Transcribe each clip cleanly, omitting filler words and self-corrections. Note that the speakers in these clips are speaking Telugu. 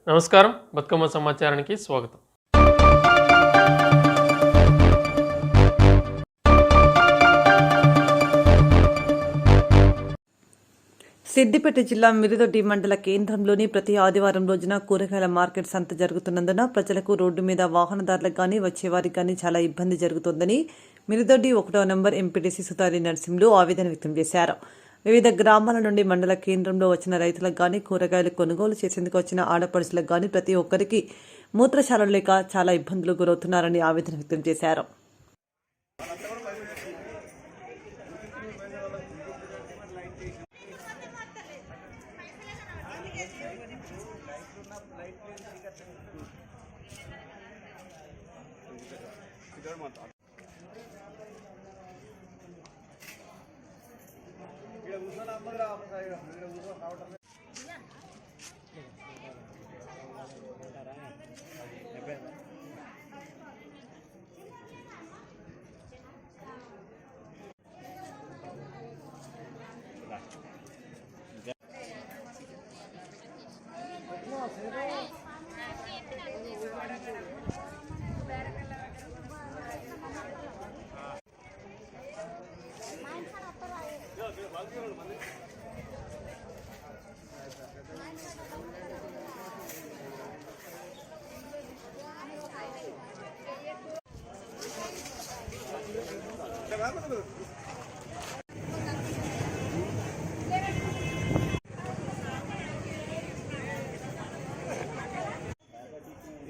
నమస్కారం, బతుకమ్మ సమాచారానికి స్వాగతం. సిద్దిపేట జిల్లా మిరుదొడ్డి మండల కేంద్రంలోని ప్రతి ఆదివారం రోజున కూరగాయల మార్కెట్ సంత జరుగుతున్నందున ప్రజలకు రోడ్డు మీద వాహనదారులకు గానీ వచ్చేవారికి గానీ చాలా ఇబ్బంది జరుగుతోందని మిరుదొడ్డి 1వ నంబర్ ఎంపీటీసీ సుతారి నరసింహులు ఆవేదన వ్యక్తం చేశారు. వివిధ గ్రామాల నుండి మండల కేంద్రంలో వచ్చిన రైతులకు గానీ కూరగాయలు కొనుగోలు చేసేందుకు వచ్చిన ఆడపడుచులకు గానీ ప్రతి ఒక్కరికి మూత్రశాలలు లేక చాలా ఇబ్బందులు గురవుతున్నారని ఆవేదన వ్యక్తం చేశారు.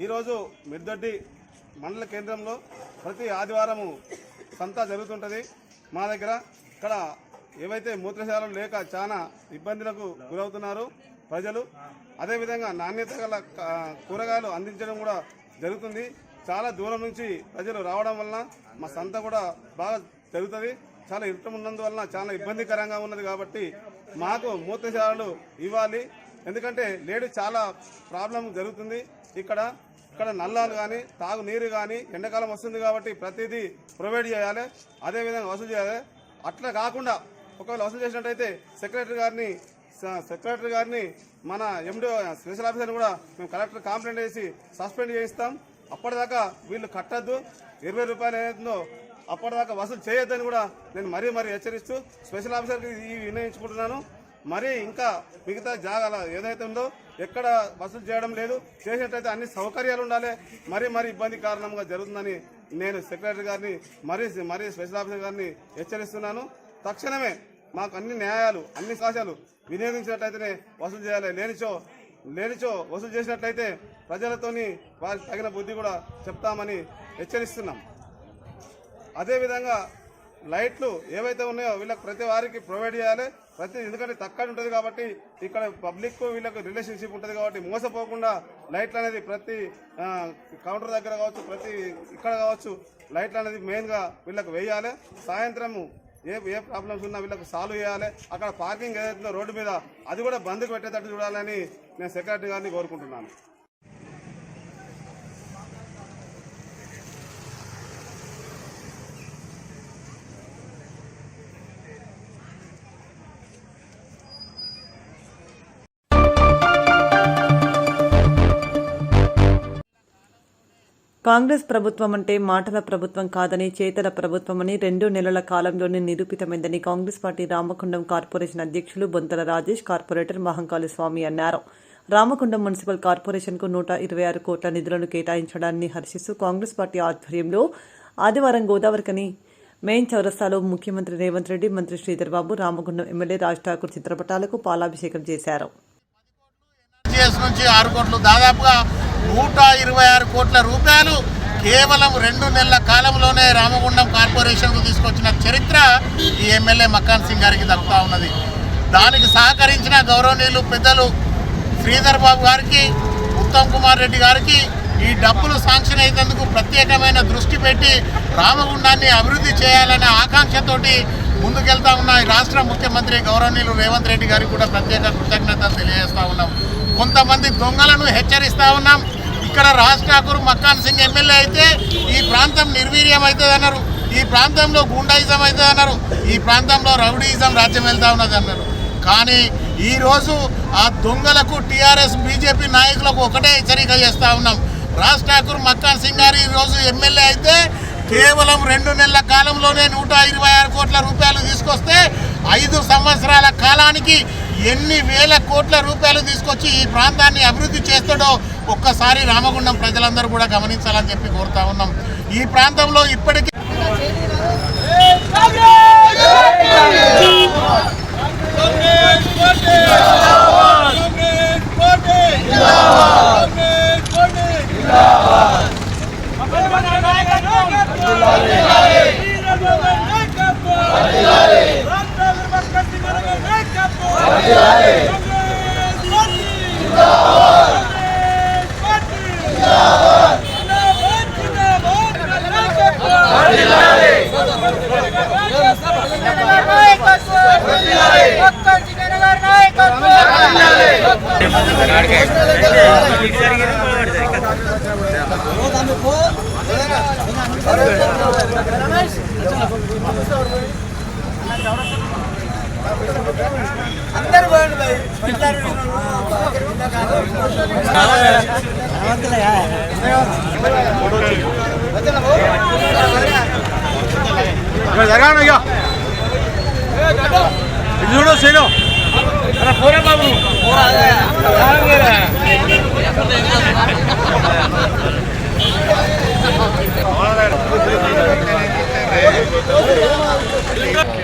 ఈరోజు మిరుదొడ్డి మండల కేంద్రంలో ప్రతి ఆదివారము సంత జరుగుతుంటుంది. మా దగ్గర ఇక్కడ ఏవైతే మూత్రశాలలు లేక చాలా ఇబ్బందులకు గురవుతున్నారు ప్రజలు. అదేవిధంగా నాణ్యత గల కూరగాయలు అందించడం కూడా జరుగుతుంది. చాలా దూరం నుంచి ప్రజలు రావడం వలన మా సంత కూడా బాగా జరుగుతుంది. చాలా ఇష్టం ఉన్నందువలన చాలా ఇబ్బందికరంగా ఉన్నది కాబట్టి మాకు మూత్రశాలలు ఇవ్వాలి. ఎందుకంటే లేడీ చాలా ప్రాబ్లం జరుగుతుంది. ఇక్కడ నల్లాలు కానీ తాగునీరు కానీ ఎండాకాలం వస్తుంది కాబట్టి ప్రతిదీ ప్రొవైడ్ చేయాలి, అదేవిధంగా వసూలు చేయాలి. అట్లా కాకుండా ఒకవేళ వసూలు చేసినట్టయితే సెక్రటరీ గారిని మన ఎండిఓ స్పెషల్ ఆఫీసర్ని కూడా మేము కలెక్టర్ కంప్లైంట్ చేసి సస్పెండ్ చేయిస్తాం. అప్పటిదాకా వీళ్ళు కట్టద్దు, 20 రూపాయలు ఏదైతుందో అప్పటిదాకా వసూలు చేయొద్దని కూడా నేను మరీ హెచ్చరిస్తూ స్పెషల్ ఆఫీసర్కి వినియోగించుకుంటున్నాను. మరి ఇంకా మిగతా జాగాల ఏదైతే ఉందో ఎక్కడ వసూలు చేయడం లేదు. చేసినట్లయితే అన్ని సౌకర్యాలు ఉండాలి. మరీ ఇబ్బంది కారణంగా జరుగుతుందని నేను సెక్రటరీ గారిని మరీ స్పెషల్ ఆఫీసర్ గారిని హెచ్చరిస్తున్నాను. తక్షణమే మాకు అన్ని న్యాయాలు అన్ని అవకాశాలు వినియోగించినట్లయితేనే వసూలు చేయాలి. లేనిచో వసూలు చేసినట్లయితే ప్రజలతోని వారికి తగిన బుద్ధి కూడా చెప్తామని హెచ్చరిస్తున్నాం. అదేవిధంగా లైట్లు ఏవైతే ఉన్నాయో వీళ్ళకి ప్రతి వారికి ప్రొవైడ్ చేయాలి. ఎందుకంటే తక్కువ ఉంటుంది కాబట్టి ఇక్కడ పబ్లిక్ వీళ్ళకు రిలేషన్షిప్ ఉంటుంది కాబట్టి మోసపోకుండా లైట్లు అనేది ప్రతి కౌంటర్ దగ్గర కావచ్చు, ప్రతి ఇక్కడ కావచ్చు లైట్లు అనేది మెయిన్గా వీళ్ళకి వేయాలి. సాయంత్రము ఏ ప్రాబ్లమ్స్ ఉన్నా వీళ్ళకి సాల్వ్ చేయాలి. అక్కడ పార్కింగ్ ఏదైతుందో రోడ్డు మీద అది కూడా బంద్కు పెట్టేటట్టు చూడాలని నేను సెక్రటరీ గారిని కోరుకుంటున్నాను. కాంగ్రెస్ ప్రభుత్వం అంటే మాటల ప్రభుత్వం కాదని చేతల ప్రభుత్వమని 2 నెలల కాలంలోనే నిరూపితమైందని కాంగ్రెస్ పార్టీ రామగుండం కార్పొరేషన్ అధ్యక్షులు బొంతల రాజేష్, కార్పొరేటర్ మహంకాళి స్వామి అన్నారు. రామగుండం మున్సిపల్ కార్పొరేషన్కు 126 కోట్ల నిధులను కేటాయించడాన్ని హర్షిస్తూ కాంగ్రెస్ పార్టీ ఆధ్వర్యంలో ఆదివారం గోదావరికని మెయిన్ చౌరస్తాలో ముఖ్యమంత్రి రేవంత్ రెడ్డి, మంత్రి శ్రీధర్ బాబు, రామగుండం ఎమ్మెల్యే రాజ్ ఠాకూర్ చిత్రపటాలకు పాలాభిషేకం చేశారు. 126 కోట్ల రూపాయలు కేవలం 2 నెలల కాలంలోనే రామగుండం కార్పొరేషన్కు తీసుకొచ్చిన చరిత్ర ఈ ఎమ్మెల్యే మక్కాన్ సింగ్ గారికి దక్కుతా ఉన్నది. దానికి సహకరించిన గౌరవనీయులు పెద్దలు శ్రీధర్ బాబు గారికి, ఉత్తమ్ కుమార్ రెడ్డి గారికి ఈ డబ్బులు శాంక్షన్ అయ్యేందుకు ప్రత్యేకమైన దృష్టి పెట్టి రామగుండాన్ని అభివృద్ధి చేయాలనే ఆకాంక్షతోటి ముందుకెళ్తా ఉన్న ఈ రాష్ట్ర ముఖ్యమంత్రి గౌరవనీయులు రేవంత్ రెడ్డి గారికి కూడా ప్రత్యేక కృతజ్ఞతలు తెలియజేస్తూ ఉన్నాం. కొంతమంది దొంగలను హెచ్చరిస్తూ ఉన్నాం. ఇక్కడ రాజ్ ఠాకూర్, మక్కాన్ సింగ్ ఎమ్మెల్యే అయితే ఈ ప్రాంతం నిర్వీర్యం అవుతుంది అన్నారు, ఈ ప్రాంతంలో గూండాయిజం అవుతుంది అన్నారు, ఈ ప్రాంతంలో రౌడీయిజం రాజ్యం వెళ్తా ఉన్నది అన్నారు. కానీ ఈరోజు ఆ దొంగలకు టీఆర్ఎస్ బీజేపీ నాయకులకు ఒకటే హెచ్చరిక చేస్తూ ఉన్నాం. రాజ్ ఠాకూర్ మక్కాన్ సింగ్ గారు ఈరోజు ఎమ్మెల్యే అయితే కేవలం 2 నెలల కాలంలోనే 126 కోట్ల రూపాయలు తీసుకొస్తే 5 సంవత్సరాల కాలానికి ఎన్ని వేల కోట్ల రూపాయలు తీసుకొచ్చి ఈ ప్రాంతాన్ని అభివృద్ధి చేస్తాడో ఒక్కసారి రామగుండం ప్రజలందరూ కూడా గమనించాలని చెప్పి కోరుతా ఉన్నాం. ఈ ప్రాంతంలో ఇప్పటికీ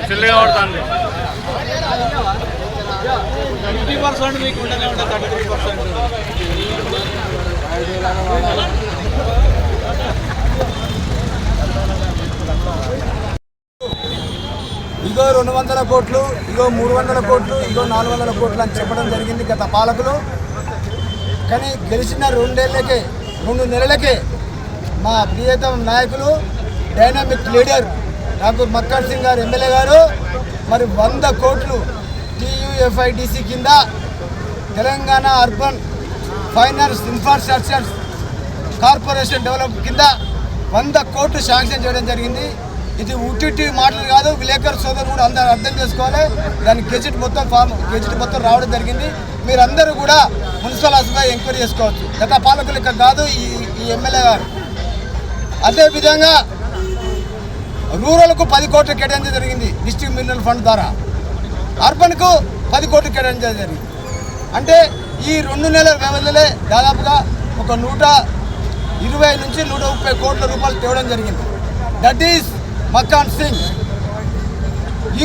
చిల్లిగా పడుతుంది. 50% మీకు ఉండనే ఉంటుంది. 33% ఇగో 200 కోట్లు, ఇగో 300 కోట్లు, ఇగో 400 కోట్లు అని చెప్పడం జరిగింది గత పాలకులు. కానీ గెలిచిన 2 నెలలకే మా ప్రియతమ నాయకులు డైనామిక్ లీడర్ ఠాకూర్ మక్కాన్ సింగ్ గారు ఎమ్మెల్యే గారు మరి 100 కోట్లు TUFIDC కింద Telangana urban finance infrastructure corporation develop కింద 100 కోట్లు శాంక్షన్ చేయడం జరిగింది. ఇది ఉట్టి మాటలు కాదు, విలేకరు సోదరులు కూడా అందరూ అర్థం చేసుకోవాలి. దాని గెజిట్ మొత్తం రావడం జరిగింది. మీరందరూ కూడా మున్సిపల్ ఆఫీస్పై ఎంక్వైరీ చేసుకోవచ్చు. గత పాలకులు ఇక్కడ కాదు ఈ ఎమ్మెల్యే గారు. అదేవిధంగా రూరల్కు 10 కోట్లు కేటాయించడం జరిగింది డిస్ట్రిక్ట్ మినరల్ ఫండ్ ద్వారా. అర్బన్కు 10 కోట్లు కేటాయించడం జరిగింది. అంటే ఈ 2 నెలల వ్యవధిలో దాదాపుగా ఒక 120 నుంచి 130 కోట్ల రూపాయలు తేవడం జరిగింది. That is Makkhan Singh.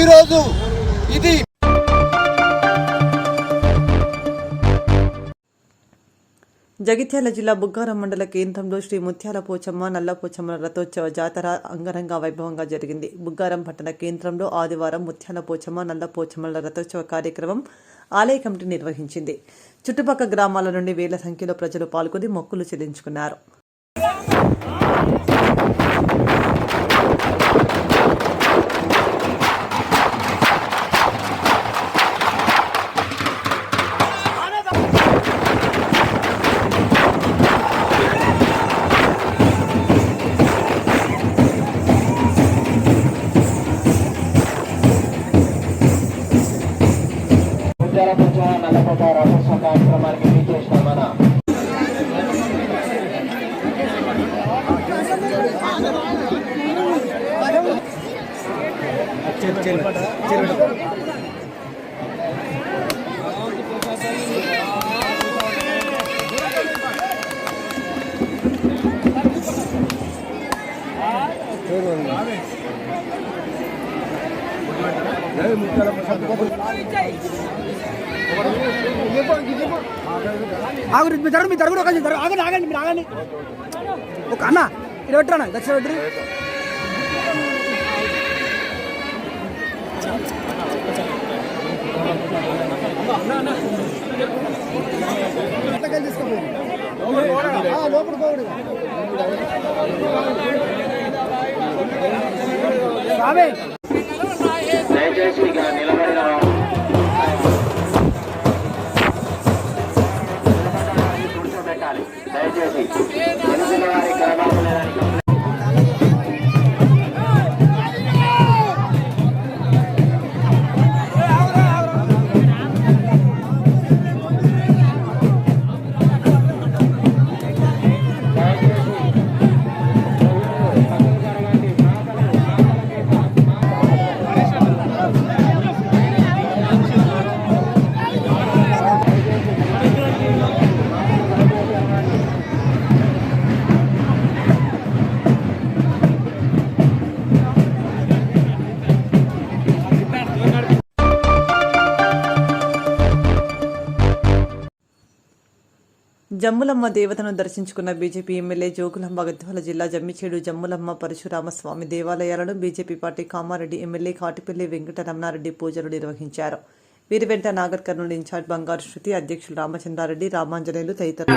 ఈరోజు ఇది జగిత్యాల జిల్లా బుగ్గారం మండల కేంద్రంలో శ్రీ ముత్యాల పోచమ్మ నల్లపోచమ్మల రథోత్సవ జాతర అంగరంగ వైభవంగా జరిగింది. బుగ్గారం పట్టణ కేంద్రంలో ఆదివారం ముత్యాల పోచమ్మ నల్లపోచమ్మల రథోత్సవ కార్యక్రమం ఆలయ కమిటీ నిర్వహించింది. చుట్టుపక్కల గ్రామాల నుండి వేల సంఖ్యలో ప్రజలు పాల్గొని మొక్కులు చెల్లించుకున్నారు. కార్యక్రమానికి విచ్చేసిన మన ఆగండి మీరు ఆగండి ఒక అన్న ఇది పెట్టరా దక్షిణ పెట్టరు. లోపల పోవడు దయచేసి ఇక నిలబడిన కూర్చోబెట్టాలి. దయచేసి గెలిచిన వారి కరబాబులేదని జమ్ములమ్మ దేవతను దర్శించుకున్న బీజేపీ ఎమ్మెల్యే జోగులాంబ గద్వాల జిల్లా జమ్మిచేడు జమ్ములమ్మ పరశురామస్వామి దేవాలయాలను BJP party Kamareddy MLA Katipally Venkata Ramana Reddy పూజలు నిర్వహించారు. వీరి వెంట నాగర్ కర్నూలు ఇన్ఛార్జ్ బంగారు శృతి, అధ్యక్షులు రామచంద్రారెడ్డి, రామాంజనేయులు తదితరులు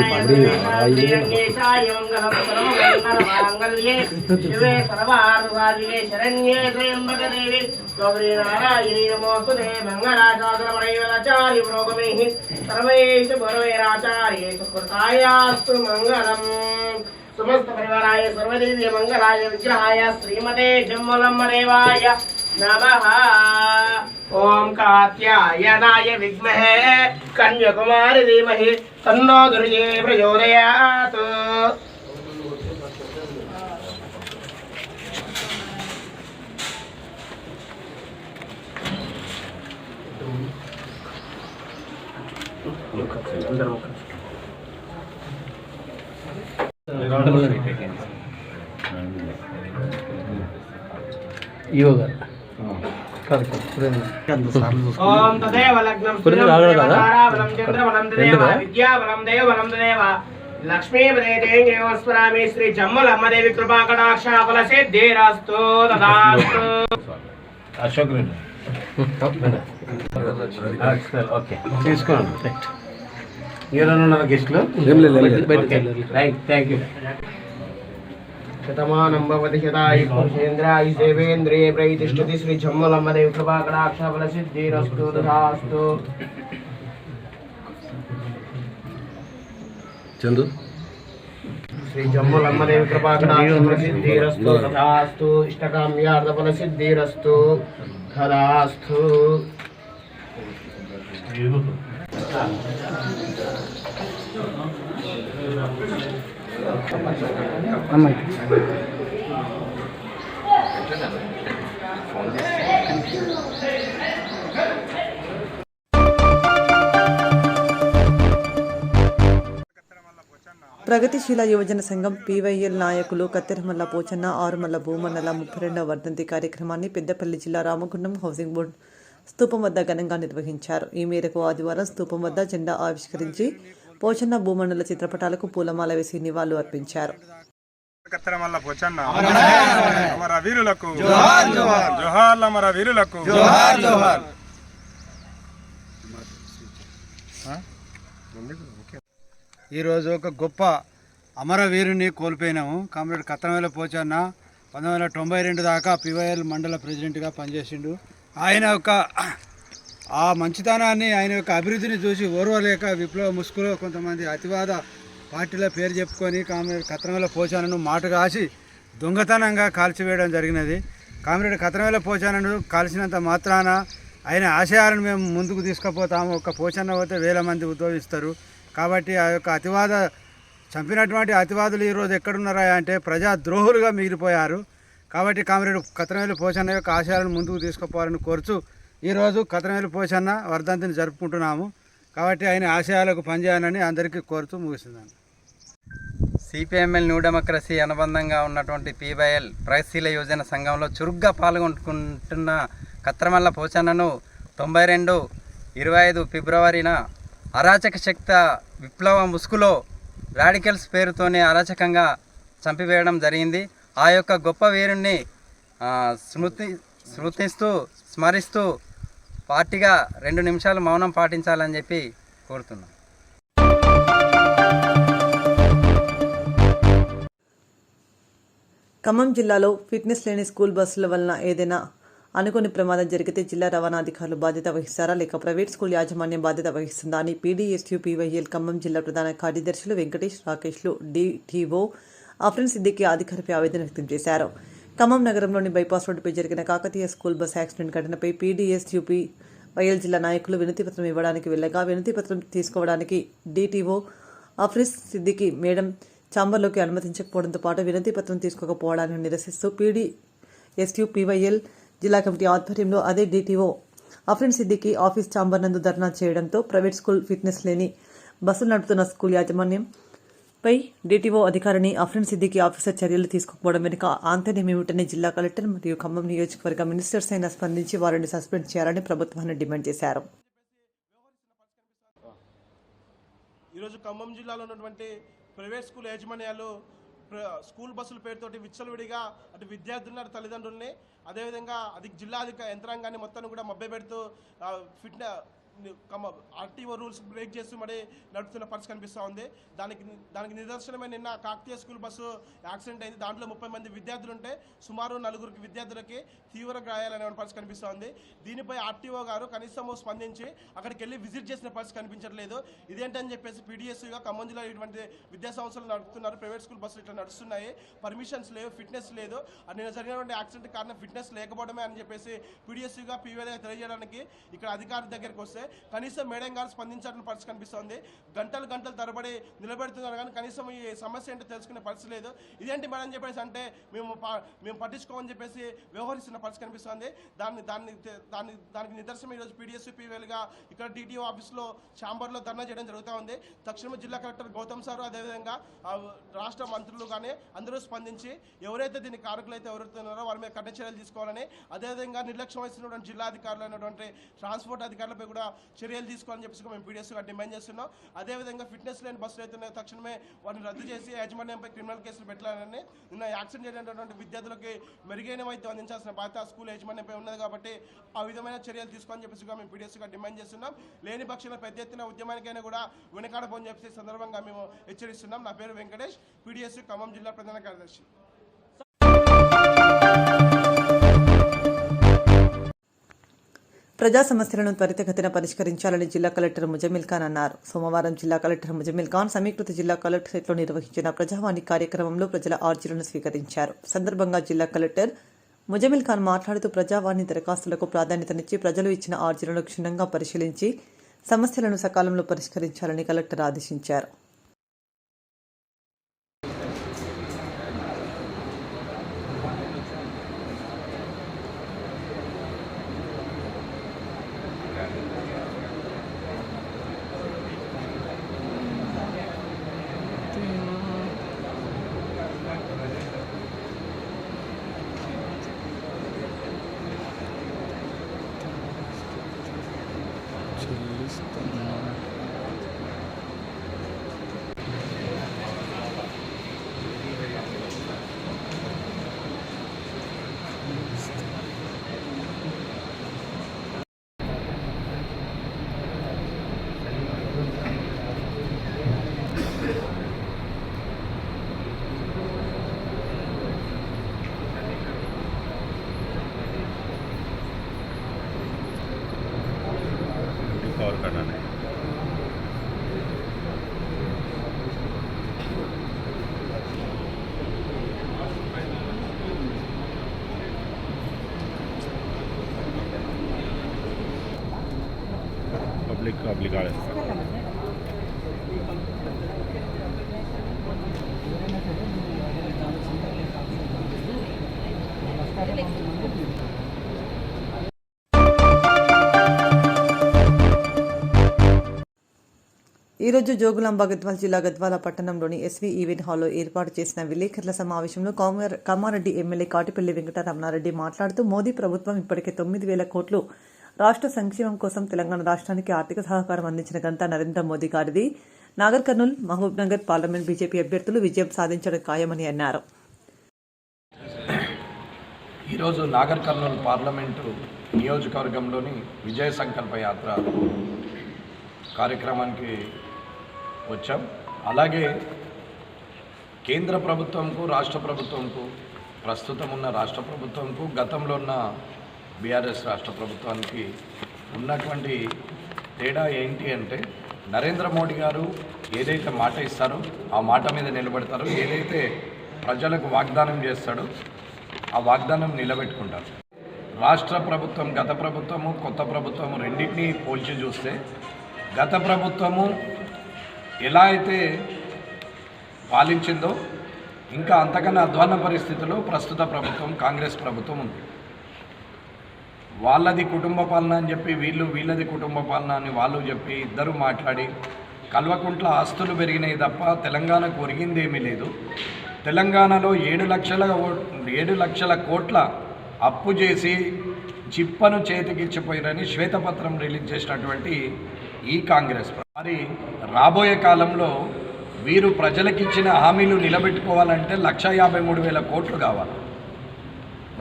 समस्त परिवाराय सर्वदेवीय मंगलाय विग्रहाय श्रीमते जम्मुलम्म देवाय नमः। ओम कात्यायनाय विद्महे कन्याकुमारी धीमहि तन्नो दुर्गे प्रचोदयात्। ओम तदेव लग्नं ताराबलं चंद्रबलं तदेव विद्याबलं देवबलं तदेव लक्ष्मीपदे देवस्मरामि श्री जम्मुलम्म देवी कृपा कटाक्ष फल सिद्धिरस्तु तदास्तु। అశోక్ రెడ్డి ఓకే తీసుకోండి. ఎవరన్నా గెస్ట్లు రైట్, థ్యాంక్ యూ. शतमानं भवति शतायु पुरुषेन्द्रायु देवेन्द्रिये प्रतिष्ठति श्री जम्मुलम्म देवी कृपा कटाक्ष फल सिद्धिरस्तु तथास्तु। చందు श्री जम्मुलम्म देवी कृपा कटाक्ष फल सिद्धिरस्तु तथास्तु। इष्टकाम्यार्थ फल सिद्धिरस्तु तथास्तु। ప్రగతిశీల యువజన సంఘం పీవైఎల్ నాయకులు కత్తెరమల్ల పోచన్న, ఆరుమల్ల భూమన్నల 32వ వర్ధంతి కార్యక్రమాన్ని పెద్దపల్లి జిల్లా రామగుండం హౌసింగ్ బోర్డు స్తూపం వద్ద ఘనంగా నిర్వహించారు. ఈ మేరకు ఆదివారం స్తూపం వద్ద జెండా ఆవిష్కరించి పోచన్న భూమన్నుల చిత్రపటాలకు పూలమాల వేసి నివాళులు అర్పించారు. కత్తెరమల్ల పోచన్న అమర వీరులకు జోహార్ జోహార్, జోహార్ అమర వీరులకు జోహార్ జోహార్. ఈరోజు ఒక గొప్ప అమరవీరుని కోల్పోయినాము. కామ్రేడ్ కత్తెరమల్ల పోచన్న 1992 దాకా పీవైఎల్ మండల ప్రెసిడెంట్గా పనిచేసిండు. ఆయన యొక్క ఆ మంచితనాన్ని, ఆయన యొక్క అభివృద్ధిని చూసి ఓర్వలేక విప్లవ ముసుగులో కొంతమంది అతివాద పార్టీల పేరు చెప్పుకొని కామ్రేడ్ కత్తెరమల్ల పోచన్నను మాట కాసి దొంగతనంగా కాల్చివేయడం జరిగినది. కామ్రేడ్ కత్తెరమల్ల పోచన్నను కాల్చినంత మాత్రాన ఆయన ఆశయాలను మేము ముందుకు తీసుకుపోతాము. ఒక పోచన్న పోతే 1000 మంది ఉద్యోగిస్తారు. కాబట్టి ఆ యొక్క చంపినటువంటి అతివాదులు ఈరోజు ఎక్కడున్నారా అంటే ప్రజాద్రోహులుగా మిగిలిపోయారు. కాబట్టి కామ్రేడ్ కత్తెరమల్ల పోచన్న యొక్క ఆశయాలను ముందుకు తీసుకుపోవాలని కోరుచు ఈరోజు కత్తెరమల్ల పోచన్న వర్ధంతిని జరుపుకుంటున్నాము. కాబట్టి ఆయన ఆశయాలకు పనిచేయాలని అందరికీ కోరుతూ ముగిస్తున్నాను. సిపిఎంఎల్ న్యూ డెమోక్రసీ అనుబంధంగా ఉన్నటువంటి పీవైఎల్ ప్రగతిశీల యువజన సంఘంలో చురుగ్గా పాల్గొంటున్న కత్తెరమల్ల పోచన్నను 25 ఫిబ్రవరిన అరాచక శక్తి విప్లవ ముసుగులో రాడికల్స్ పేరుతోనే అరాచకంగా చంపివేయడం జరిగింది. ఆ యొక్క గొప్ప వీరుణ్ణి స్మరిస్తూ పార్టీగా 2 నిమిషాలు మౌనం పాటించాలని చెప్పి కోరుతున్నాం. ఖమ్మం జిల్లాలో ఫిట్నెస్ లేని స్కూల్ బస్సుల వలన ఏదైనా అనుకోని ప్రమాదం జరిగితే జిల్లా రవాణా అధికారులు బాధ్యత వహిస్తారా లేక ప్రైవేట్ స్కూల్ యాజమాన్యం బాధ్యత వహిస్తుందా అని పీడీఎస్యూ పీవైఎల్ ఖమ్మం జిల్లా ప్రధాన కార్యదర్శులు వెంకటేష్, రాకేష్లు డిటిఓ అఫ్రిన్ సిద్దికి అధికారిపై ఆవేదన వ్యక్తం చేశారు. ఖమ్మం నగరంలోని బైపాస్ రోడ్డుపై జరిగిన కాకతీయ స్కూల్ బస్ యాక్సిడెంట్ ఘటనపై పీడీఎస్యూ పీవైఎల్ జిల్లా నాయకులు వినతిపత్రం ఇవ్వడానికి వెళ్ళగా వినతిపత్రం తీసుకోవడానికి డిటిఓ అఫ్రిన్ సిద్దికి మేడం ఛాంబర్లోకి అనుమతించకపోవడంతో పాటు వినతిపత్రం తీసుకోకపోవడాన్ని నిరసిస్తూ పీడీఎస్యూ పీవైఎల్ జిల్లా కమిటీ ఆధ్వర్యంలో అదే DTO Afrin Siddiqui office chamber నందు ధర్నా చేయడంతో ప్రైవేట్ స్కూల్ ఫిట్నెస్ లేని బస్సులు నడుపుతున్న స్కూల్ యాజమాన్యంపై డిటిఓ అధికారిని అఫ్రిన్ సిద్దికి ఆఫీసర్ చర్యలు తీసుకోకపోవడం వెనుక ఆంతర్యమేమిటని జిల్లా కలెక్టర్ మరియు ఖమ్మం నియోజకవర్గ మినిస్టర్స్ అయినా స్పందించి వారిని సస్పెండ్ చేయాలని ప్రభుత్వాన్ని డిమాండ్ చేశారు. ఈరోజు ఖమ్మం జిల్లాలో ఉన్నటువంటి ప్రైవేట్ స్కూల్ యాజమాన్యాలు స్కూల్ బస్సుల పేరుతోటి విచ్చలవిడిగా అటు విద్యార్థుల తల్లిదండ్రుల్ని అదేవిధంగా జిల్లా యంత్రాంగాన్ని మొత్తాన్ని కూడా మభ్యపెడుతూ ఆర్టీఓ రూల్స్ బ్రేక్ చేస్తూ మరి నడుపుతున్న పరిస్థితి కనిపిస్తూ ఉంది. దానికి నిదర్శనమే నిన్న కాకతీయ స్కూల్ బస్సు యాక్సిడెంట్ అయింది. దాంట్లో 30 మంది విద్యార్థులు ఉంటే సుమారు 4 విద్యార్థులకి తీవ్ర గాయాలనే పరిస్థితి కనిపిస్తూ ఉంది. దీనిపై ఆర్టీఓ గారు కనీసం స్పందించి అక్కడికి వెళ్ళి విజిట్ చేసిన పరిస్థితి కనిపించట్లేదు. ఇదేంటని చెప్పేసి పీడిఎస్గా ఖమ్మం జిల్లా ఇటువంటి విద్యా సంస్థలు నడుపుతున్నారు. ప్రైవేట్ స్కూల్ బస్సులు ఇట్లా నడుస్తున్నాయి, పర్మిషన్స్ లేవు, ఫిట్నెస్ లేదు. నిన్న జరిగినటువంటి యాక్సిడెంట్ కారణం ఫిట్నెస్ లేకపోవడమే అని చెప్పేసి పీడిఎస్గా పీవీఐ తెలియజేయడానికి ఇక్కడ అధికారుల దగ్గరికి వస్తే కనీసం మేడం గారు స్పందించాలని పరిస్థితి కనిపిస్తుంది. గంటలు తరబడి నిలబెడుతున్నారు కానీ కనీసం ఈ సమస్య ఏంటో తెలుసుకునే పరిస్థితి లేదు. ఇదేంటి మేడం చెప్పేసి అంటే మేము పట్టించుకోమని చెప్పేసి వ్యవహరిస్తున్న పరిస్థితి కనిపిస్తుంది. దానికి నిదర్శనం ఈరోజు పీడిఎస్ పీవీలుగా ఇక్కడ టీటీఓ ఆఫీస్లో ఛాంబర్లో ధర్నా చేయడం జరుగుతూ ఉంది. తక్షణమే జిల్లా కలెక్టర్ గౌతమ్ సార్ అదేవిధంగా రాష్ట్ర మంత్రులు కానీ అందరూ స్పందించి ఎవరైతే దీనికి కారకులు అయితే ఎవరుతున్నారో వారి మీద కఠిన చర్యలు తీసుకోవాలని, అదేవిధంగా నిర్లక్ష్యం వహిస్తున్నటువంటి జిల్లా అధికారులు అయినటువంటి ట్రాన్స్పోర్ట్ అధికారులపై కూడా చర్యలు తీసుకోవాలని చెప్పేసి మేము పీడిఎస్గా డిమాండ్ చేస్తున్నాం. అదేవిధంగా ఫిట్నెస్ లేని బస్సులు అయితే తక్షణమే వాటిని రద్దు చేసి యాజమాన్యంపై క్రిమినల్ కేసులు పెట్టాలని, నిన్న యాక్సిడెంట్ అయినటువంటి విద్యార్థులకి మెరుగైన వైద్యం అందించాల్సిన బాధ్యత స్కూల్ యాజమాన్యంపై ఉన్నది కాబట్టి ఆ విధమైన చర్యలు తీసుకోవాలని చెప్పేసి మేము పీడిఎస్గా డిమాండ్ చేస్తున్నాం. లేని పక్షంలో పెద్ద ఎత్తున ఉద్యమానికైనా కూడా వెనకాడబోని చెప్పేసి సందర్భంగా మేము హెచ్చరిస్తున్నాం. నా పేరు వెంకటేష్, పీడిఎస్ ఖమ్మం జిల్లా ప్రధాన కార్యదర్శి. ప్రజా సమస్యలను త్వరితగతిన పరిష్కరించాలని జిల్లా కలెక్టర్ ముజమిల్ ఖాన్ అన్నారు. సోమవారం జిల్లా కలెక్టర్ ముజమిల్ ఖాన్ సమీకృత జిల్లా కలెక్టరేట్లో నిర్వహించిన ప్రజావాణి కార్యక్రమంలో ప్రజల అర్జీలను స్వీకరించారు. సందర్భంగా జిల్లా కలెక్టర్ ముజమిల్ ఖాన్ మాట్లాడుతూ ప్రజావాణి దరఖాస్తులకు ప్రాధాన్యతనిచ్చి ప్రజలు ఇచ్చిన అర్జీలను క్షుణ్ణంగా పరిశీలించి సమస్యలను సకాలంలో పరిష్కరించాలని కలెక్టర్ ఆదేశించారు. कॉल करना है। पब्लिक आ रहा है। ఈరోజు జోగులాంబ గద్వాల జిల్లా గద్వాల పట్టణంలోని ఎస్వీ ఈవెంట్ హాల్లో ఏర్పాటు చేసిన విలేకరుల సమావేశంలో కామారెడ్డి ఎమ్మెల్యే కాటిపల్లి వెంకటరమణారెడ్డి మాట్లాడుతూ మోదీ ప్రభుత్వం ఇప్పటికే 9,000 కోట్లు రాష్ట్ర సంక్షేమం కోసం తెలంగాణ రాష్ట్రానికి ఆర్థిక సహకారం అందించిన ఘనత నరేంద్ర మోదీ గారిది. నాగర్ కర్నూల్, మహబూబ్ నగర్ పార్లమెంట్ బీజేపీ అభ్యర్థులు విజయం సాధించడం ఖాయమని అన్నారు. ఈరోజు నాగర్ కర్నూల్ పార్లమెంటు నియోజకవర్గంలోని విజయ సంకల్ప యాత్ర కార్యక్రమానికి వచ్చాం. అలాగే కేంద్ర ప్రభుత్వంకు, రాష్ట్ర ప్రభుత్వంకు, ప్రస్తుతం ఉన్న రాష్ట్ర ప్రభుత్వంకు, గతంలో ఉన్న బీఆర్ఎస్ రాష్ట్ర ప్రభుత్వానికి ఉన్నటువంటి తేడా ఏంటి అంటే, నరేంద్ర మోడీ గారు ఏదైతే మాట ఇస్తారో ఆ మాట మీద నిలబడతారో, ఏదైతే ప్రజలకు వాగ్దానం చేస్తాడో ఆ వాగ్దానం నిలబెట్టుకుంటారు. రాష్ట్ర ప్రభుత్వం, గత ప్రభుత్వము, కొత్త ప్రభుత్వము రెండింటినీ పోల్చి చూస్తే గత ప్రభుత్వము ఎలా అయితే పాలించిందో ఇంకా అంతకన్నా అధ్వాన్న పరిస్థితిలో ప్రస్తుత ప్రభుత్వం, కాంగ్రెస్ ప్రభుత్వం ఉంది. వాళ్ళది కుటుంబ పాలన అని చెప్పి వీళ్ళది కుటుంబ పాలన అని వాళ్ళు చెప్పి ఇద్దరు మాట్లాడి కల్వకుంట్ల ఆస్తులు పెరిగినాయి తప్ప తెలంగాణకు ఒరిగిందేమీ లేదు. తెలంగాణలో 7 లక్షల కోట్ల అప్పు చేసి చిప్పను చేతికిచ్చిపోయినని శ్వేతపత్రం రిలీజ్ చేసినటువంటి ఈ కాంగ్రెస్. మరి రాబోయే కాలంలో వీరు ప్రజలకిచ్చిన హామీలు నిలబెట్టుకోవాలంటే 1,53,000 కోట్లు కావాలి.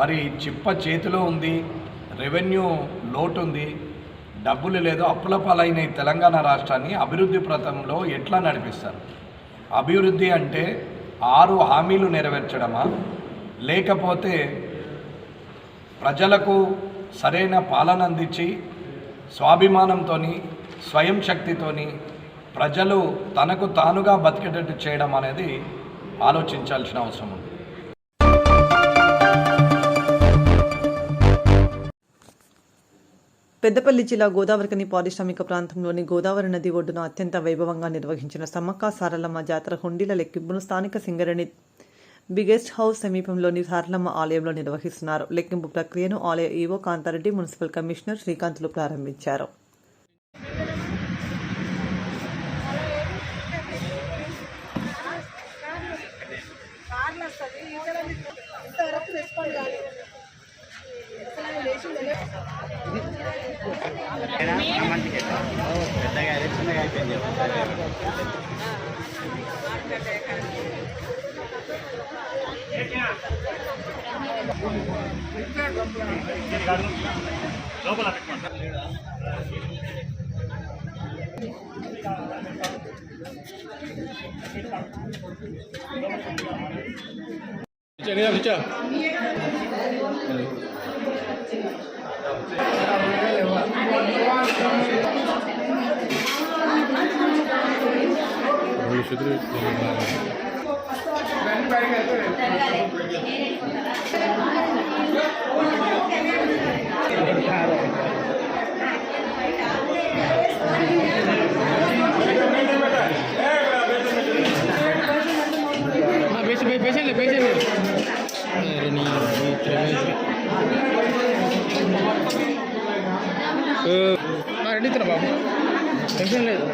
మరి చిప్ప చేతిలో ఉంది, రెవెన్యూ లోటు ఉంది, డబ్బులు లేదు, అప్పుల పాలైన ఈ తెలంగాణ రాష్ట్రాన్ని అభివృద్ధి పథంలో ఎట్లా నడిపిస్తారు? అభివృద్ధి అంటే 6 హామీలు నెరవేర్చడమా, లేకపోతే ప్రజలకు సరైన పాలన అందించి స్వాభిమానంతో స్వయం శక్తితోని ప్రజలు తనకు తానుగా బతికేటట్టు చేయడం అనేది ఆలోచించాల్సిన అవసరం ఉంది. పెద్దపల్లి జిల్లా గోదావరికని పారిశ్రామిక ప్రాంతంలోని గోదావరి నది ఒడ్డున అత్యంత వైభవంగా నిర్వహించిన సమ్మక్క సారలమ్మ జాతర హుండీల లెక్కింపును స్థానిక సింగరేణి బిగెస్ట్ హౌస్ సమీపంలోని సారలమ్మ ఆలయంలో నిర్వహిస్తున్నారు. లెక్కింపు ప్రక్రియను ఆలయ ఈవో కాంతారెడ్డి, మున్సిపల్ కమిషనర్ శ్రీకాంత్లు ప్రారంభించారు. రెడీ బాబు, టెన్షన్ లేదు.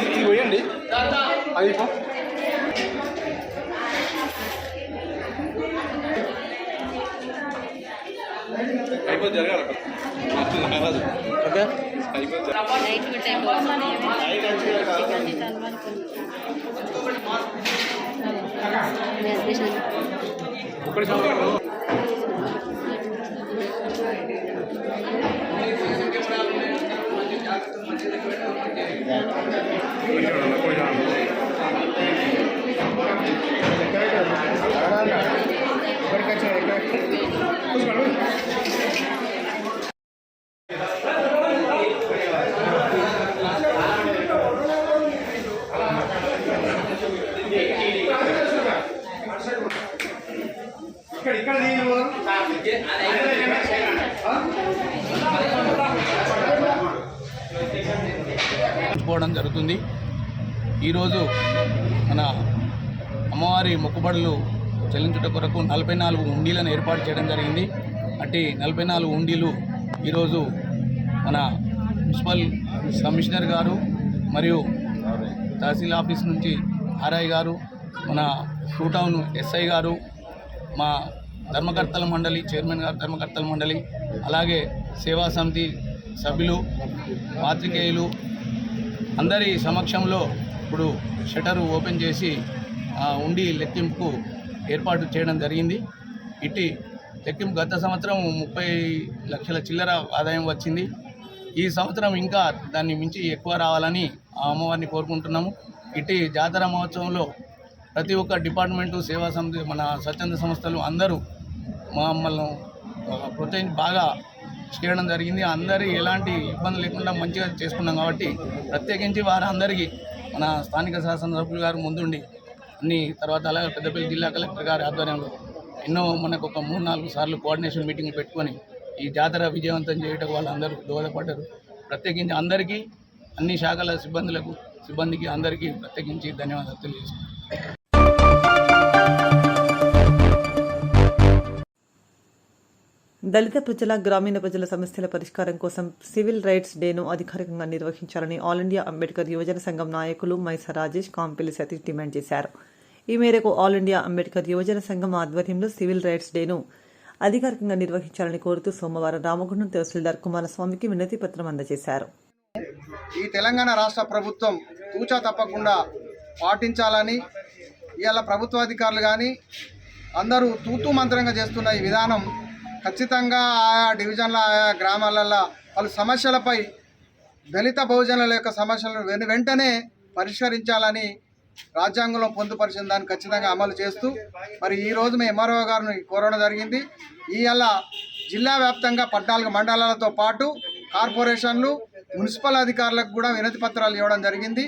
ఇది పోయండి, అది అయిపోతుంది, జరగాలి. ఓకే, పోవడం జరుగుతుంది. ఈరోజు మన అమ్మవారి మొక్కుబడులు చెల్లించుట కొరకు 44 హుండీలను ఏర్పాటు చేయడం జరిగింది. అట్టి 44 హుండీలు ఈరోజు మన మున్సిపల్ కమిషనర్ గారు మరియు తహసీల్ ఆఫీస్ నుంచి ఆర్ఐ గారు, మన టూ టౌన్ ఎస్ఐ గారు, మా ధర్మకర్తల మండలి చైర్మన్ గారు, ధర్మకర్తల మండలి, అలాగే సేవా సమితి సభ్యులు, పాత్రికేయులు అందరి సమక్షంలో ఇప్పుడు షటర్ ఓపెన్ చేసి ఉండి లెక్కింపుకు ఏర్పాటు చేయడం జరిగింది. ఇట్టి లెక్కింపు గత సంవత్సరం 30 లక్షల చిల్లర ఆదాయం వచ్చింది. ఈ సంవత్సరం ఇంకా దాన్ని మించి ఎక్కువ రావాలని ఆ అమ్మవారిని కోరుకుంటున్నాము. ఇట్టి జాతర మహోత్సవంలో ప్రతి ఒక్క డిపార్ట్మెంటు సేవా సమితి మన స్వచ్ఛంద సంస్థలు అందరూ మమ్మల్ని ప్రోత్సహించి బాగా చేయడం జరిగింది. అందరి ఎలాంటి ఇబ్బంది లేకుండా మంచిగా చేసుకున్నాం కాబట్టి ప్రత్యేకించి వారందరికీ మన స్థానిక శాసనసభ్యులు గారు ముందుండి అన్ని తర్వాత అలాగే పెద్దపల్లి జిల్లా కలెక్టర్ గారి ఆధ్వర్యంలో ఎన్నో మనకు ఒక 3-4 సార్లు కోఆర్డినేషన్ మీటింగ్లు పెట్టుకొని ఈ జాతర విజయవంతం చేయటం వాళ్ళందరూ దోహదపడ్డారు. ప్రత్యేకించి అందరికీ అన్ని శాఖల సిబ్బందికి అందరికీ ప్రత్యేకించి ధన్యవాదాలు తెలియజేస్తున్నాను. దళిత ప్రజల గ్రామీణ ప్రజల సమస్యల పరిష్కారం కోసం సివిల్ రైట్స్ డేను అధికారికంగా నిర్వహించాలని ఆల్ ఇండియా అంబేద్కర్ యువజన సంఘం నాయకులు మైస రాజేష్, కాంపిల్లి సతీష్ డిమాండ్ చేశారు. ఈ మేరకు ఆల్ ఇండియా అంబేద్కర్ యువజన సంఘం ఆధ్వర్యంలో సివిల్ రైట్స్ డేను అధికారికంగా నిర్వహించాలని కోరుతూ సోమవారం రామగుండం తహసీల్దార్ కుమారస్వామికి వినతి పత్రం అందజేశారు. ఈ తెలంగాణ రాష్ట్ర ప్రభుత్వం తూచా తప్పకుండా పాటించాలని ఇవాళ ప్రభుత్వాధికారులు కానీ అందరూ తూతూ మంత్రంగా చేస్తున్న ఈ విధానం ఖచ్చితంగా ఆయా డివిజన్ల ఆయా గ్రామాలలో పలు సమస్యలపై దళిత బహుజనుల యొక్క సమస్యలను వెంటనే పరిష్కరించాలని రాజ్యాంగంలో పొందుపరిచిన దాన్ని ఖచ్చితంగా అమలు చేస్తూ మరి ఈరోజు మేము ఎంఆర్ఓ గారిని కోరడం జరిగింది. ఇవాళ జిల్లా వ్యాప్తంగా 14 మండలాలతో పాటు కార్పొరేషన్లు, మున్సిపల్ అధికారులకు కూడా వినతి పత్రాలు ఇవ్వడం జరిగింది.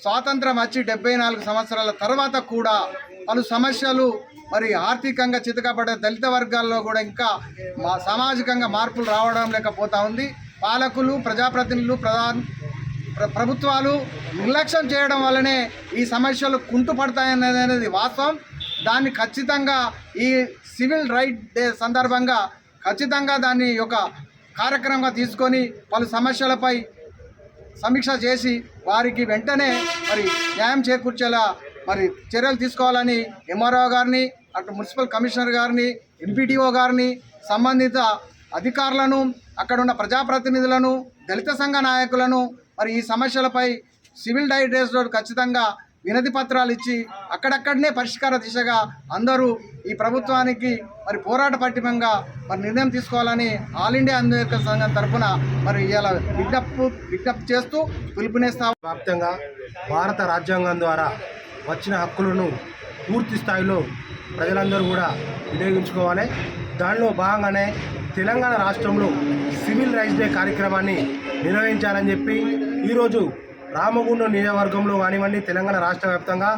స్వాతంత్రం వచ్చి 74 సంవత్సరాల తర్వాత కూడా పలు సమస్యలు మరి ఆర్థికంగా చితకబడ్డ దళిత వర్గాల్లో కూడా ఇంకా సామాజికంగా మార్పులు రావడం లేకపోతా ఉంది. పాలకులు, ప్రజాప్రతినిధులు, ప్రభుత్వాలు నిర్లక్ష్యం చేయడం వల్లనే ఈ సమస్యలు కుంటుపడతాయనేది వాస్తవం. దాన్ని ఖచ్చితంగా ఈ సివిల్ రైట్ డే సందర్భంగా ఖచ్చితంగా దాన్ని ఒక కార్యక్రమంగా తీసుకొని పలు సమస్యలపై సమీక్ష చేసి వారికి వెంటనే మరి న్యాయం చేకూర్చేలా మరి చర్యలు తీసుకోవాలని ఎంఆర్ఓ గారిని, అటు మున్సిపల్ కమిషనర్ గారిని, ఎంపీటీఓ గారిని, సంబంధిత అధికారులను, అక్కడ ఉన్న ప్రజాప్రతినిధులను, దళిత సంఘ నాయకులను మరి ఈ సమస్యలపై సివిల్ రైట్స్ రోజు ఖచ్చితంగా వినతి పత్రాలు ఇచ్చి అక్కడక్కడనే పరిష్కార దిశగా అందరూ ఈ ప్రభుత్వానికి మరి పోరాట పట్టిమంగా మరి నిర్ణయం తీసుకోవాలని ఆల్ ఇండియా అంబేద్కర్ సంఘం తరఫున మరి ఇలా విజ్ఞప్తి చేస్తూ పిలుపునిస్తాం. వ్యాప్తంగా భారత రాజ్యాంగం ద్వారా వచ్చిన హక్కులను పూర్తి స్థాయిలో ప్రజలందరూ కూడా వినియోగించుకోవాలి. దానిలో భాగంగానే తెలంగాణ రాష్ట్రంలో సివిల్ రైట్స్ డే కార్యక్రమాన్ని నిర్వహించాలని చెప్పి ఈరోజు రామగుండం నియోజకవర్గంలో కానివ్వండి, తెలంగాణ రాష్ట్ర వ్యాప్తంగా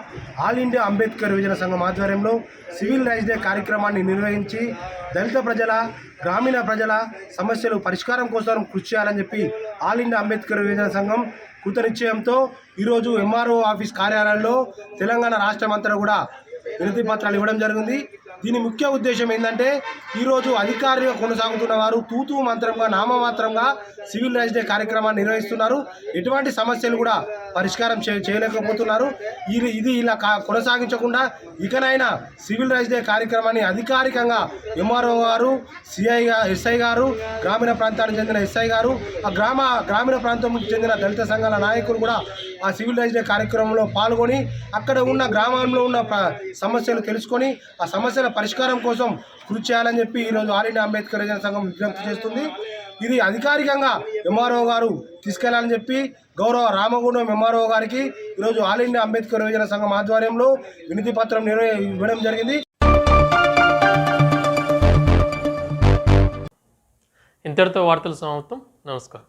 ఆల్ ఇండియా అంబేద్కర్ యువజన సంఘం ఆధ్వర్యంలో సివిల్ రైట్స్ డే కార్యక్రమాన్ని నిర్వహించి దళిత ప్రజల, గ్రామీణ ప్రజల సమస్యలు పరిష్కారం కోసం కృషి చేయాలని చెప్పి ఆల్ ఇండియా అంబేద్కర్ యువజన సంఘం కృతనిశ్చయంతో ఈరోజు ఎంఆర్ఓ ఆఫీస్ కార్యాలయంలో తెలంగాణ రాష్ట్రం అంతా కూడా వినతి పత్రాలు ఇవ్వడం జరిగింది. దీని ముఖ్య ఉద్దేశం ఏంటంటే ఈరోజు అధికారిగా కొనసాగుతున్న వారు తూతూ మంత్రంగా, నామమాత్రంగా సివిల్ రైట్స్ డే కార్యక్రమాన్ని నిర్వహిస్తున్నారు. ఎటువంటి సమస్యలు కూడా పరిష్కారం చేయలేకపోతున్నారు. ఇది ఇలా కొనసాగించకుండా ఇకనైనా సివిల్ రైట్స్ డే కార్యక్రమాన్ని అధికారికంగా ఎంఆర్ఓ గారు, ఎస్ఐ గారు, గ్రామీణ ప్రాంతానికి చెందిన ఎస్ఐ గారు, ఆ గ్రామీణ ప్రాంతానికి చెందిన దళిత సంఘాల నాయకులు కూడా ఆ సివిల్ రైట్స్ డే కార్యక్రమంలో పాల్గొని అక్కడ ఉన్న గ్రామంలో ఉన్న సమస్యలు తెలుసుకొని ఆ సమస్యల పరిష్కారం కోసం కృషి చేయాలని చెప్పి ఈరోజు ఆల్ ఇండియా అంబేద్కర్ యువజన సంఘం విజ్ఞప్తి చేస్తుంది. ఇది అధికారికంగా ఎంఆర్ఓ గారు తీసుకెళ్లాలని చెప్పి గౌరవ రామగుండం ఎంఆర్ఓ గారికి ఈరోజు ఆల్ ఇండియా అంబేద్కర్ యువజన సంఘం ఆధ్వర్యంలో వినతి పత్రం ఇవ్వడం జరిగింది. ఇంతటితో వార్తలు సమాప్తం. నమస్కారం.